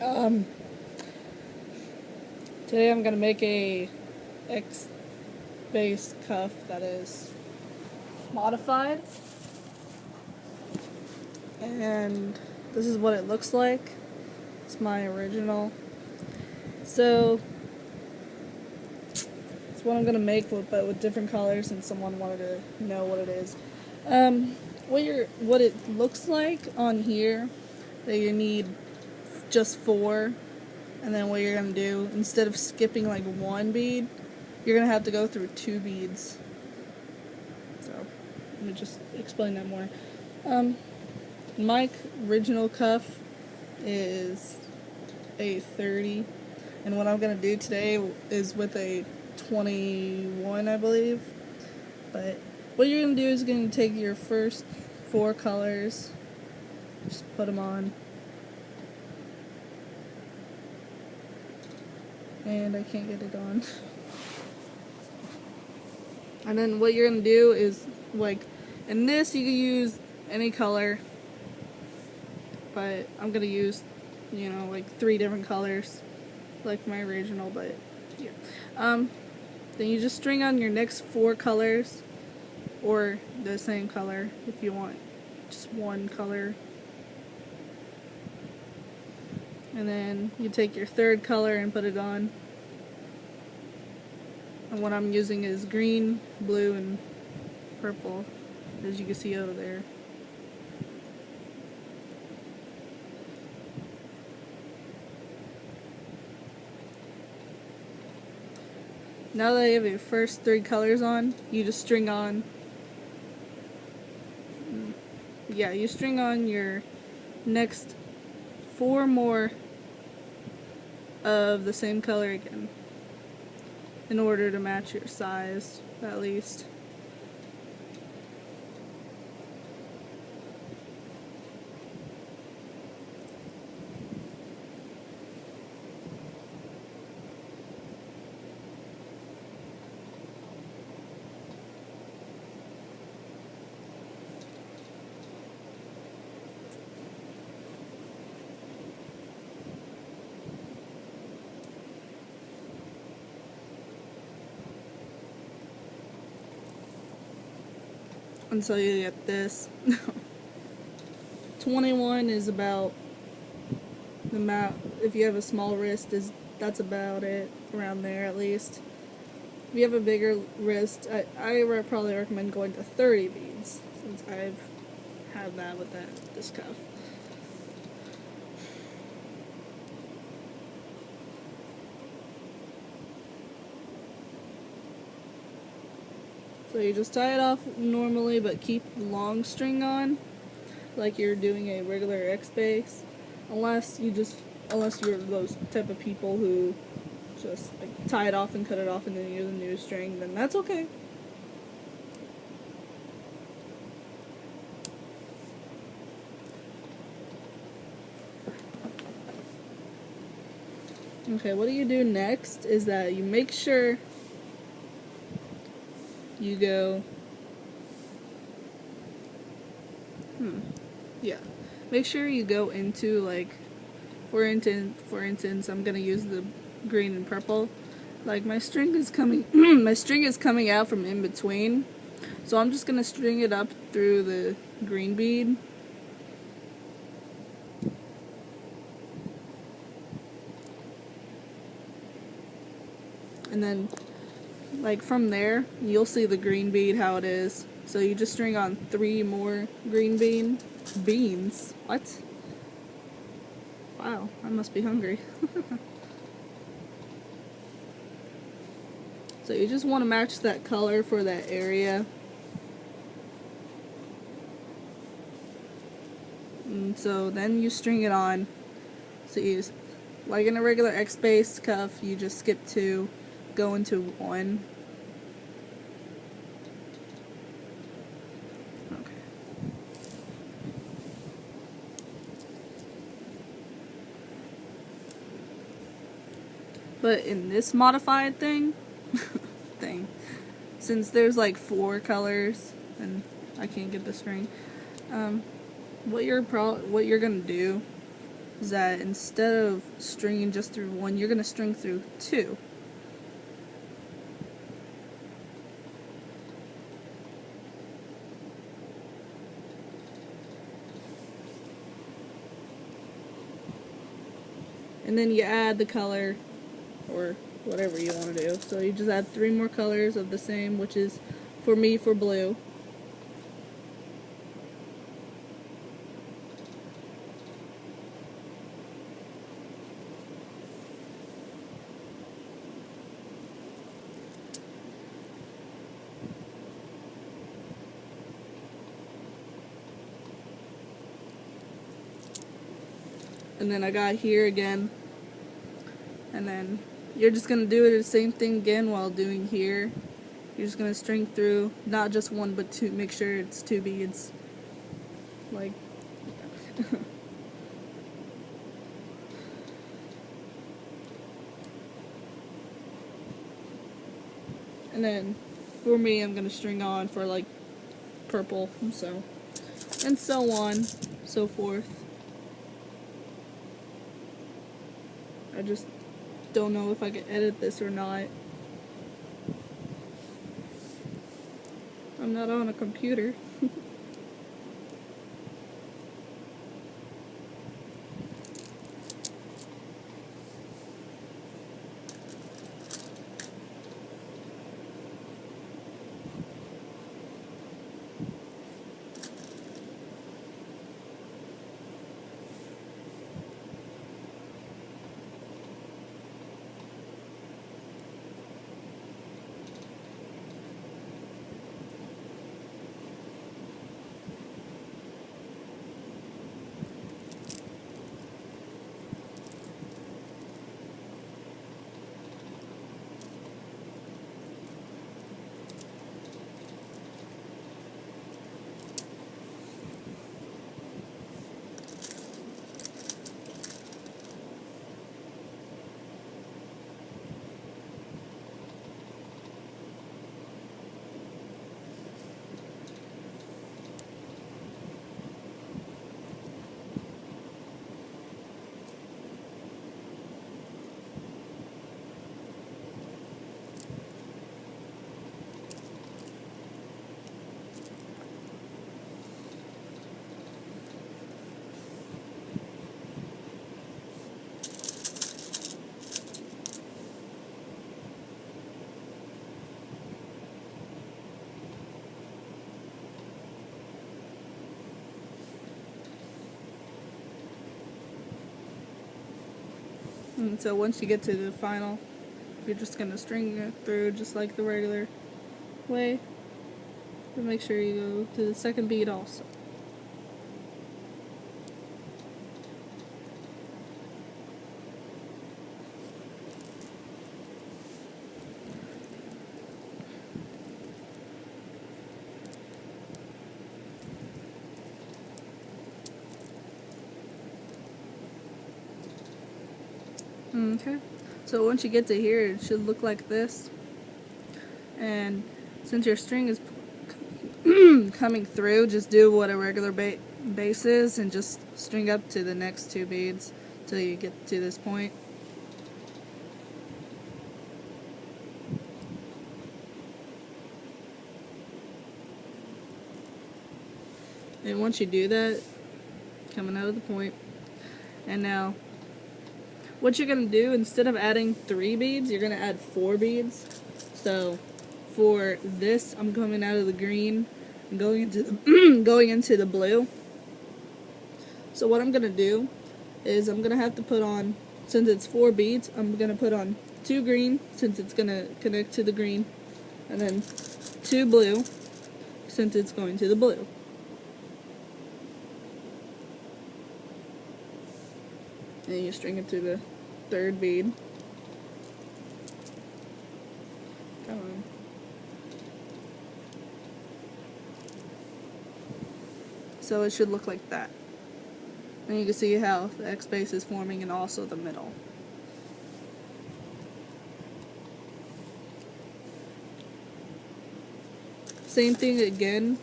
Um, Today I'm gonna make a XBase cuff that is modified, and this is what it looks like. It's my original. So it's what I'm gonna make, but with different colors, and someone wanted to know what it is. What it looks like on here, that you need just 4. And then what you're going to do, instead of skipping like 1 bead, you're going to have to go through 2 beads. So, let me just explain that more. My original cuff is a 30. And what I'm going to do today is with a 21, I believe. But what you're going to do is going to take your first 4 colors, just put them on. And I can't get it on. And then what you're gonna do is, like, in this you can use any color, but I'm gonna use, like 3 different colors, like my original, but yeah. Then you just string on your next 4 colors, or the same color if you want just 1 color. And then you take your 3rd color and put it on. And what I'm using is green, blue, and purple, as you can see over there. Now that you have your first 3 colors on, you just string on. Yeah, you string on your next 4 more of the same color again, in order to match your size, at least. Until you get this. 21 is about the amount, if you have a small wrist, that's about it, around there at least. If you have a bigger wrist, I probably recommend going to 30 beads, since I've had that with this cuff. So you just tie it off normally, but keep the long string on, like you're doing a regular XBase, unless you're those type of people who just like tie it off and cut it off and then use a new string, then that's okay. Okay, what you do next is that you make sure you go, make sure you go into, like, for instance, I'm gonna use the green and purple. Like, my string is coming, my string is coming out from in between, so I'm just gonna string it up through the green bead. And then, like, from there, you'll see the green bead, how it is. So you just string on 3 more green beans. What? Wow, I must be hungry. So you just want to match that color for that area. And so then you string it on. So you, like in a regular XBase cuff, you just skip 2, go into 1. Okay. But in this modified thing, since there's like 4 colors and I can't get the string, what you're gonna do is that instead of stringing just through one, you're going to string through two. And then you add the color, or whatever you want to do. So you just add 3 more colors of the same, which is, for me, for blue. And then I got here again, and then you're just going to do it the same thing again while doing here. You're just going to string through, not just one but two, make sure it's 2 beads, like and then for me, I'm going to string on for like purple, and so on, so forth. I just don't know if I can edit this or not. I'm not on a computer. And so once you get to the final, you're just going to string it through just like the regular way. But make sure you go to the second bead also. Okay, so once you get to here, it should look like this. And since your string is coming through, just do what a regular base is and just string up to the next 2 beads till you get to this point. And once you do that, coming out of the point, and now what you're going to do, instead of adding 3 beads, you're going to add 4 beads. So for this, I'm coming out of the green and going into the going into the blue. So what I'm going to do is I'm going to have to put on, since it's 4 beads, I'm going to put on 2 green, since it's going to connect to the green, and then 2 blue, since it's going to the blue. And you string it to the 3rd bead. Come on. So it should look like that. And you can see how the XBase is forming and also the middle. Same thing again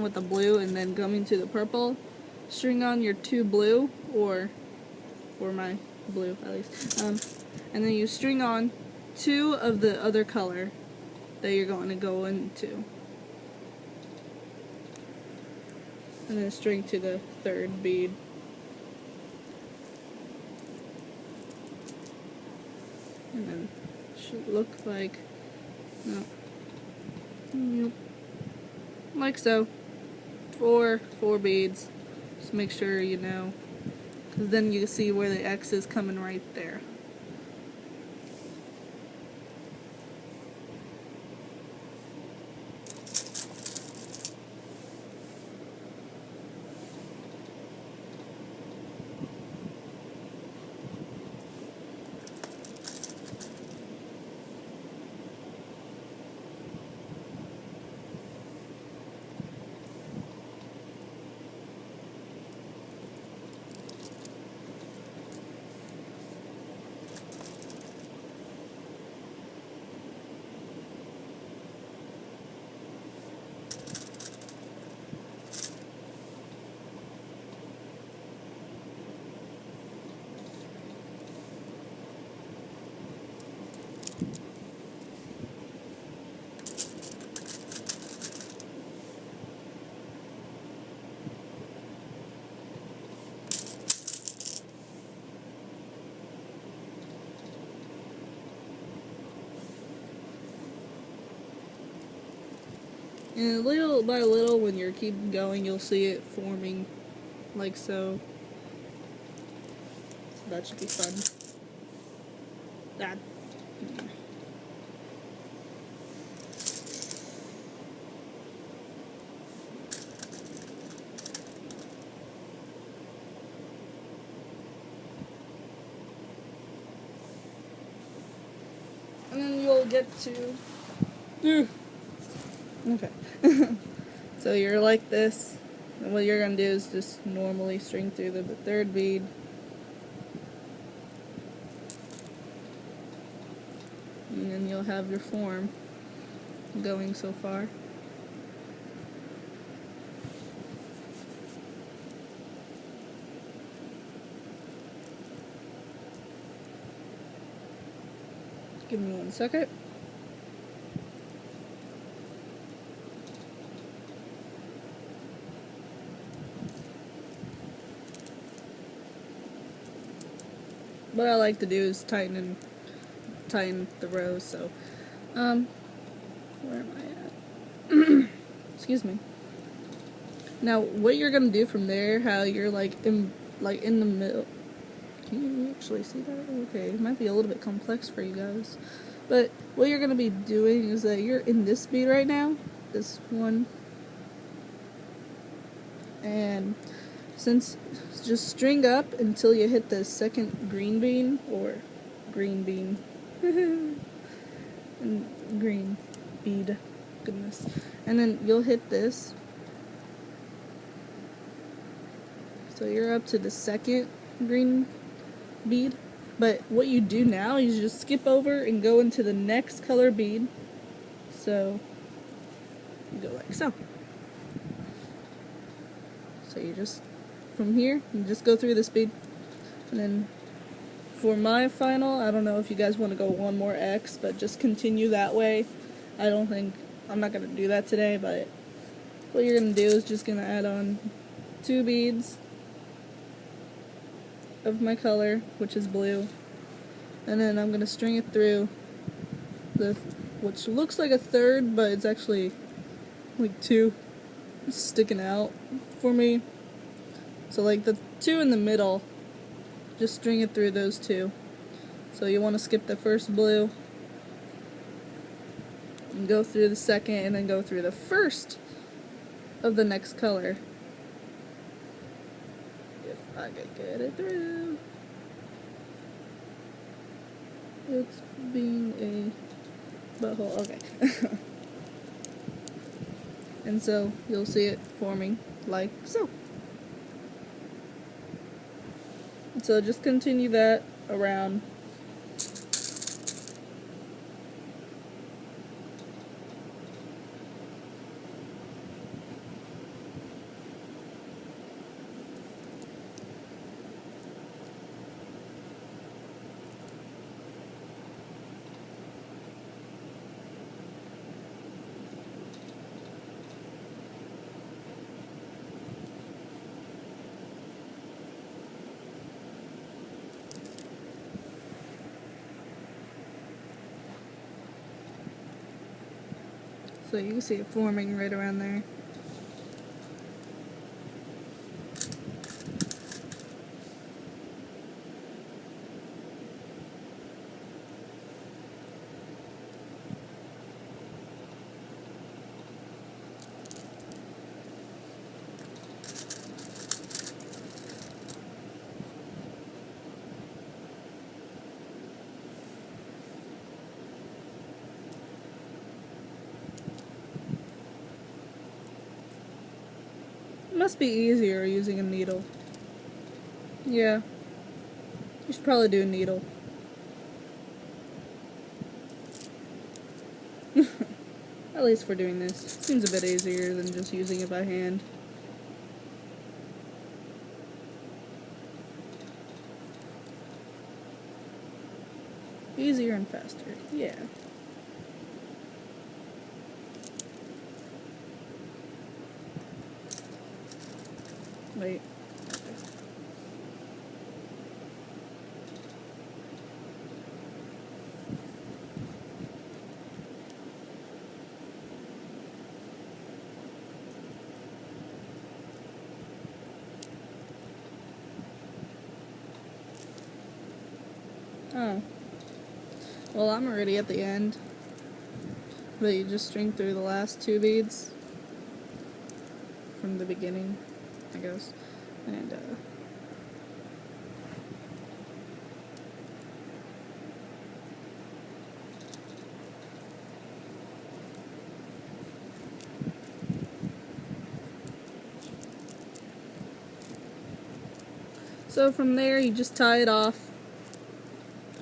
with the blue, and then coming to the purple. string on your 2 blue, or my blue at least, and then you string on 2 of the other color that you're going to go into, and then string to the 3rd bead. And then it should look like, no, yep, like so. 4 beads. Just make sure you know, because then you can see where the X is coming right there. And little by little, when you're keeping going, you'll see it forming like so. So that should be fun. That. And then you'll get to. Okay. So you're like this, and what you're gonna do is just normally string through the 3rd bead. And then you'll have your form going so far. Give me 1 second. What I like to do is tighten the rows, so where am I at? Excuse me. Now what you're gonna do from there, how you're like in the middle. Can you actually see that? Okay, it might be a little bit complex for you guys. But what you're gonna be doing is that you're in this bead right now, this one, and just string up until you hit the 2nd green bean, or green bean, and green bead, goodness, and then you'll hit this. So you're up to the 2nd green bead, but what you do now is you just skip over and go into the next color bead. So you go like so. So you just, from here, you just go through this bead, and then for my final, I don't know if you guys want to go 1 more X, but just continue that way. I'm not going to do that today, but what you're going to do is just going to add on 2 beads of my color, which is blue, and then I'm going to string it through which looks like a 3rd, but it's actually like 2 sticking out for me. So like the 2 in the middle, just string it through those 2. So you want to skip the 1st blue and go through the 2nd, and then go through the 1st of the next color. If I could get it through. It's being a butthole. Okay. And so you'll see it forming like so. So just continue that around. So you can see it forming right around there. It must be easier using a needle. Yeah. You should probably do a needle. At least for doing this. Seems a bit easier than just using it by hand. Easier and faster. Yeah. Wait. Oh. Well, I'm already at the end. But you just string through the last 2 beads from the beginning, I guess. And so from there you just tie it off,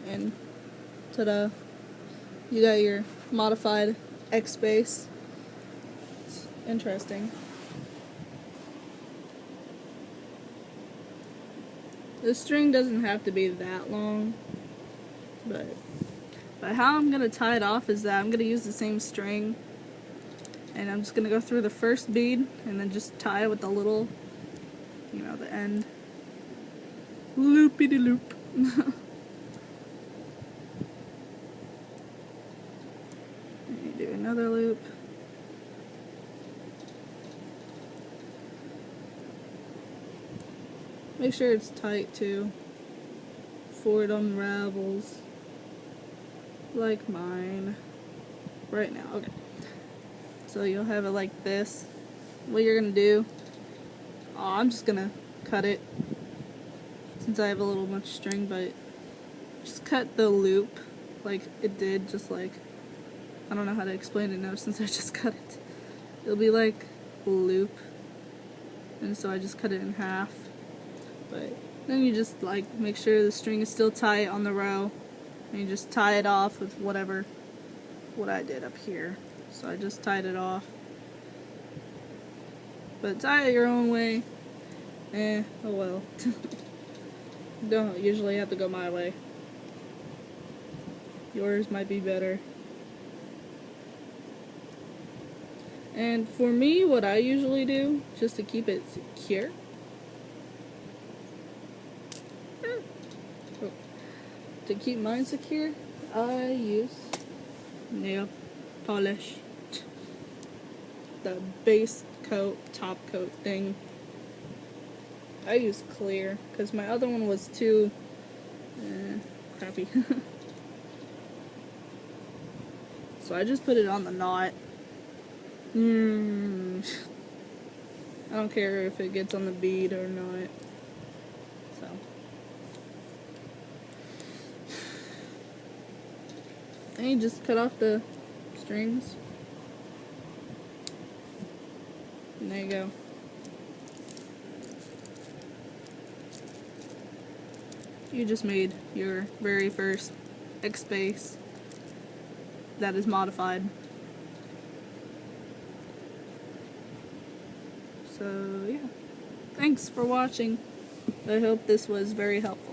and ta-da, you got your modified XBase. It's interesting. The string doesn't have to be that long, but how I'm gonna tie it off is that I'm gonna use the same string, and I'm just gonna go through the first bead and then just tie it with the little, you know, the end. Loopy-de-loop. You do another loop. Make sure it's tight too, before it unravels, like mine right now. Okay, so you'll have it like this. What you're gonna do, I'm just gonna cut it since I have a little much string, but just cut the loop like it did, just like, I don't know how to explain it now since I just cut it. It'll be like a loop, and so I just cut it in half. But then you just like make sure the string is still tight on the row, and you just tie it off with what I did up here. So I just tied it off. But tie it your own way. Oh well. Don't usually have to go my way. Yours might be better. And for me, what I usually do, just to keep it secure, to keep mine secure, I use nail polish. The base coat, top coat thing. I use clear, because my other one was too crappy. So I just put it on the knot. I don't care if it gets on the bead or not. So. And you just cut off the strings. And there you go. You just made your very first XBase that is modified. So yeah, thanks for watching. I hope this was very helpful.